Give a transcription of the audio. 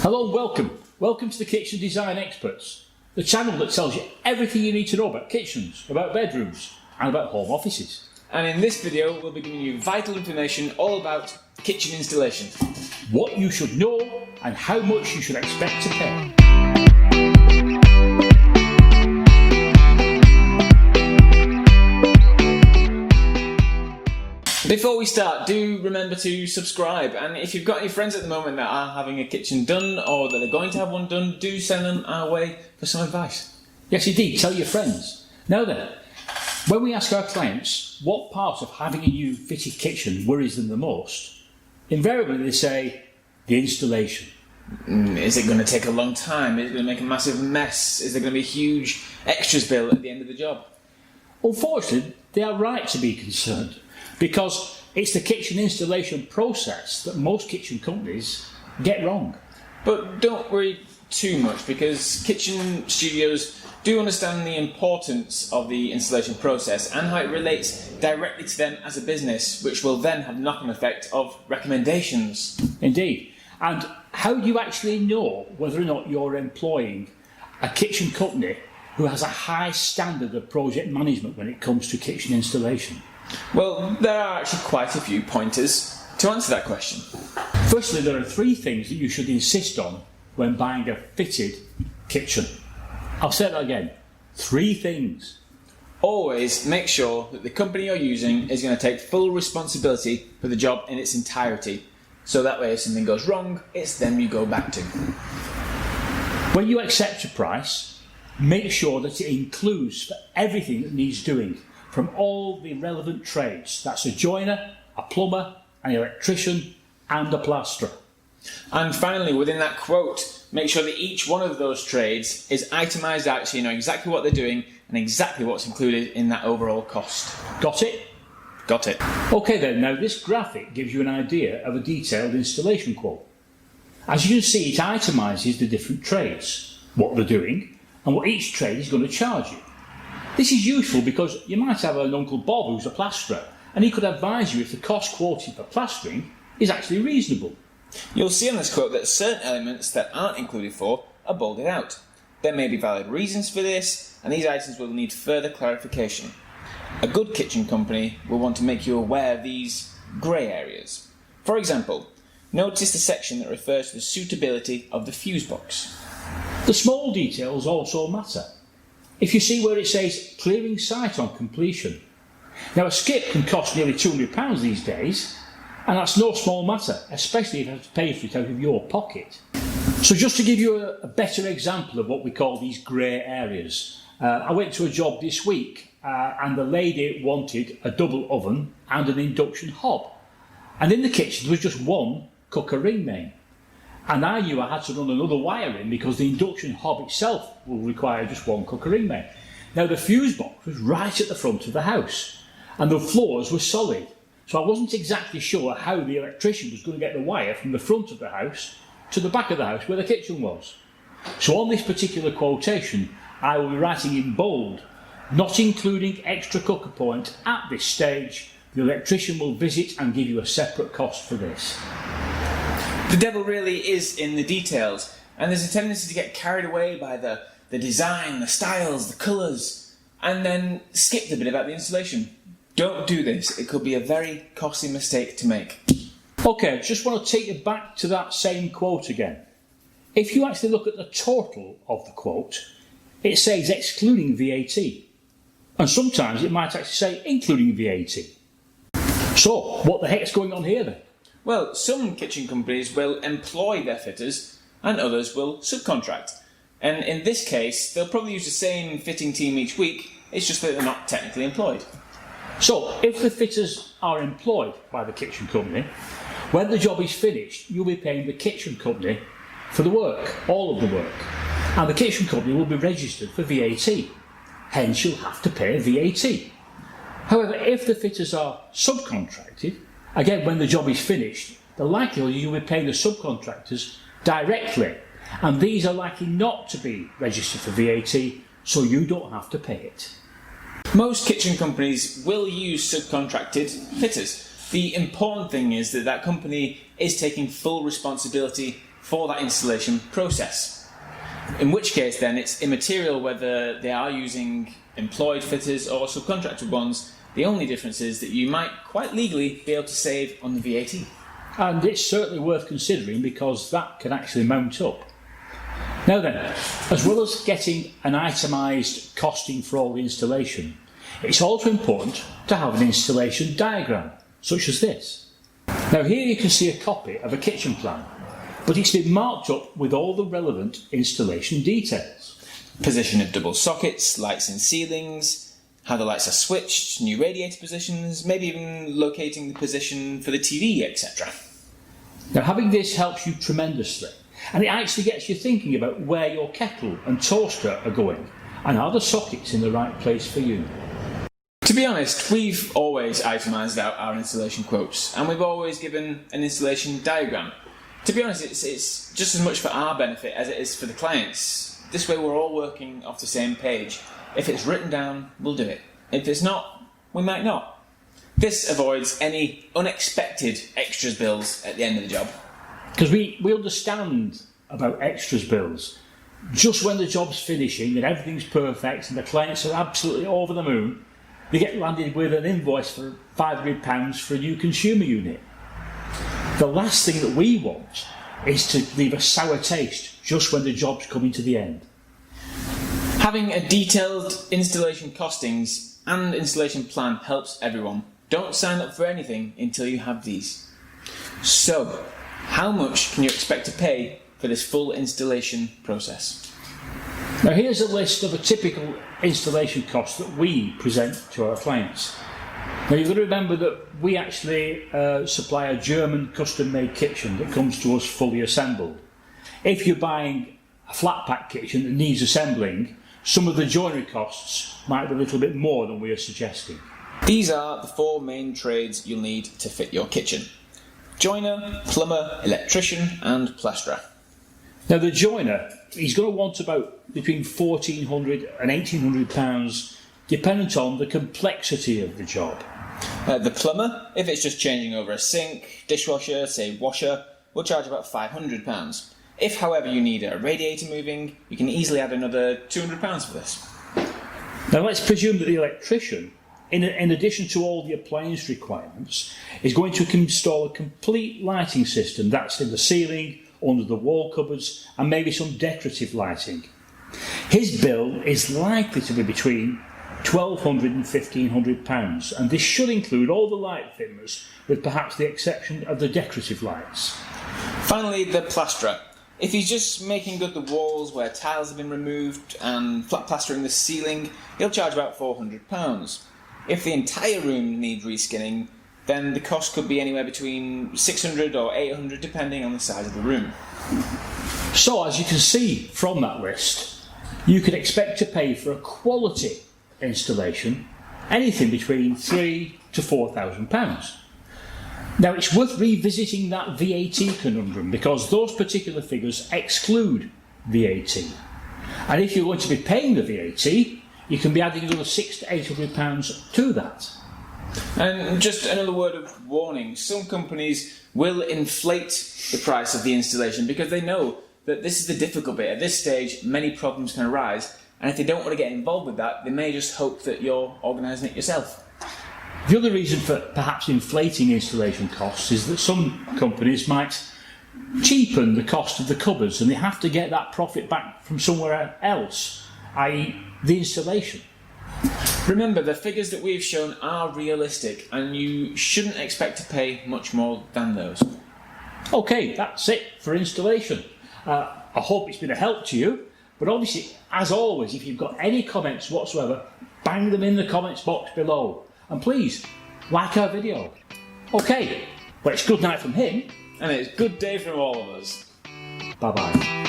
Hello and welcome. Welcome to the Kitchen Design Experts, the channel that tells you everything you need to know about kitchens, about bedrooms and about home offices. And in this video we'll be giving you vital information all about kitchen installation. What you should know and how much you should expect to pay. Before we start, do remember to subscribe, and if you've got any friends at the moment that are having a kitchen done or that are going to have one done, do send them our way for some advice. Yes indeed, tell your friends. Now then, when we ask our clients what part of having a new fitted kitchen worries them the most, invariably they say the installation. Is it going to take a long time? Is it going to make a massive mess? Is there going to be a huge extras bill at the end of the job? Unfortunately, they are right to be concerned, because it's the kitchen installation process that most kitchen companies get wrong. But don't worry too much, because kitchen studios do understand the importance of the installation process and how it relates directly to them as a business, which will then have knock-on effect of recommendations. Indeed. And how do you actually know whether or not you're employing a kitchen company who has a high standard of project management when it comes to kitchen installation? Well, there are actually quite a few pointers to answer that question. Firstly, there are three things that you should insist on when buying a fitted kitchen. I'll say that again. Three things. Always make sure that the company you're using is going to take full responsibility for the job in its entirety. So that way if something goes wrong, it's them you go back to. When you accept a price, make sure that it includes for everything that needs doing, from all the relevant trades. That's a joiner, a plumber, an electrician and a plasterer. And finally, within that quote, make sure that each one of those trades is itemised out so you know exactly what they're doing and exactly what's included in that overall cost. Got it? Got it. Okay then, now this graphic gives you an idea of a detailed installation quote. As you can see, it itemises the different trades, what they're doing and what each trade is going to charge you. This is useful because you might have an Uncle Bob who's a plasterer, and he could advise you if the cost quoted for plastering is actually reasonable. You'll see on this quote that certain elements that aren't included for are bolded out. There may be valid reasons for this, and these items will need further clarification. A good kitchen company will want to make you aware of these grey areas. For example, notice the section that refers to the suitability of the fuse box. The small details also matter. If you see where it says clearing site on completion. Now a skip can cost nearly £200 these days, and that's no small matter, especially if you have to pay for it out of your pocket. So just to give you a better example of what we call these grey areas, I went to a job this week and the lady wanted a double oven and an induction hob. And in the kitchen there was just one cooker ring main. And I knew I had to run another wire in because the induction hob itself will require just one cooker ring main. Now the fuse box was right at the front of the house and the floors were solid. So I wasn't exactly sure how the electrician was going to get the wire from the front of the house to the back of the house where the kitchen was. So on this particular quotation, I will be writing in bold, not including extra cooker point at this stage. The electrician will visit and give you a separate cost for this. The devil really is in the details, and there's a tendency to get carried away by the design, the styles, the colours, and then skip the bit about the installation. Don't do this, it could be a very costly mistake to make. Okay, just want to take you back to that same quote again. If you actually look at the total of the quote, it says excluding VAT. And sometimes it might actually say including VAT. So, what the heck's going on here then? Well, some kitchen companies will employ their fitters and others will subcontract. And in this case, they'll probably use the same fitting team each week, it's just that they're not technically employed. So, if the fitters are employed by the kitchen company, when the job is finished, you'll be paying the kitchen company for the work, all of the work. And the kitchen company will be registered for VAT. Hence, you'll have to pay VAT. However, if the fitters are subcontracted, again, when the job is finished, the likelihood is you'll be paying the subcontractors directly. And these are likely not to be registered for VAT, so you don't have to pay it. Most kitchen companies will use subcontracted fitters. The important thing is that that company is taking full responsibility for that installation process. In which case then it's immaterial whether they are using employed fitters or subcontracted ones. The only difference is that you might quite legally be able to save on the VAT. And it's certainly worth considering because that can actually mount up. Now then, as well as getting an itemised costing for all the installation, it's also important to have an installation diagram, such as this. Now here you can see a copy of a kitchen plan, but it's been marked up with all the relevant installation details. Position of double sockets, lights in ceilings, how the lights are switched, new radiator positions, maybe even locating the position for the TV, etc. Now having this helps you tremendously, and it actually gets you thinking about where your kettle and toaster are going, and are the sockets in the right place for you. To be honest, we've always itemised out our installation quotes, and we've always given an installation diagram. To be honest, it's just as much for our benefit as it is for the clients. This way we're all working off the same page. If it's written down, we'll do it. If it's not, we might not. This avoids any unexpected extras bills at the end of the job. Because we understand about extras bills. Just when the job's finishing and everything's perfect and the clients are absolutely over the moon, they get landed with an invoice for £500 for a new consumer unit. The last thing that we want is to leave a sour taste just when the job's coming to the end. Having a detailed installation costings and installation plan helps everyone. Don't sign up for anything until you have these. So, how much can you expect to pay for this full installation process? Now here's a list of a typical installation cost that we present to our clients. Now you've got to remember that we actually supply a German custom-made kitchen that comes to us fully assembled. If you're buying a flat pack kitchen that needs assembling, some of the joinery costs might be a little bit more than we are suggesting. These are the 4 main trades you'll need to fit your kitchen: joiner, plumber, electrician and plasterer. Now the joiner, he's going to want about between £1,400 and £1,800 dependent on the complexity of the job. The plumber, if it's just changing over a sink, dishwasher, say washer, will charge about £500. If, however, you need a radiator moving, you can easily add another £200 for this. Now let's presume that the electrician, in addition to all the appliance requirements, is going to install a complete lighting system that's in the ceiling, under the wall cupboards, and maybe some decorative lighting. His bill is likely to be between £1,200 and £1,500, and this should include all the light fittings, with perhaps the exception of the decorative lights. Finally, the plasterer. If he's just making good the walls where tiles have been removed and flat plastering the ceiling, he'll charge about £400. If the entire room needs reskinning, then the cost could be anywhere between £600 or £800 depending on the size of the room. So as you can see from that list, you could expect to pay for a quality installation anything between £3,000 to £4,000. Now it's worth revisiting that VAT conundrum because those particular figures exclude VAT. And if you're going to be paying the VAT, you can be adding another £600 to £800 to that. And just another word of warning, some companies will inflate the price of the installation because they know that this is the difficult bit. At this stage, many problems can arise, and if they don't want to get involved with that, they may just hope that you're organising it yourself. The other reason for perhaps inflating installation costs is that some companies might cheapen the cost of the cupboards and they have to get that profit back from somewhere else, i.e. the installation. Remember, the figures that we've shown are realistic and you shouldn't expect to pay much more than those. Okay, that's it for installation. I hope it's been a help to you, but obviously, as always, if you've got any comments whatsoever, bang them in the comments box below. And please, like our video. Okay, well it's good night from him. And it's good day from all of us. Bye bye.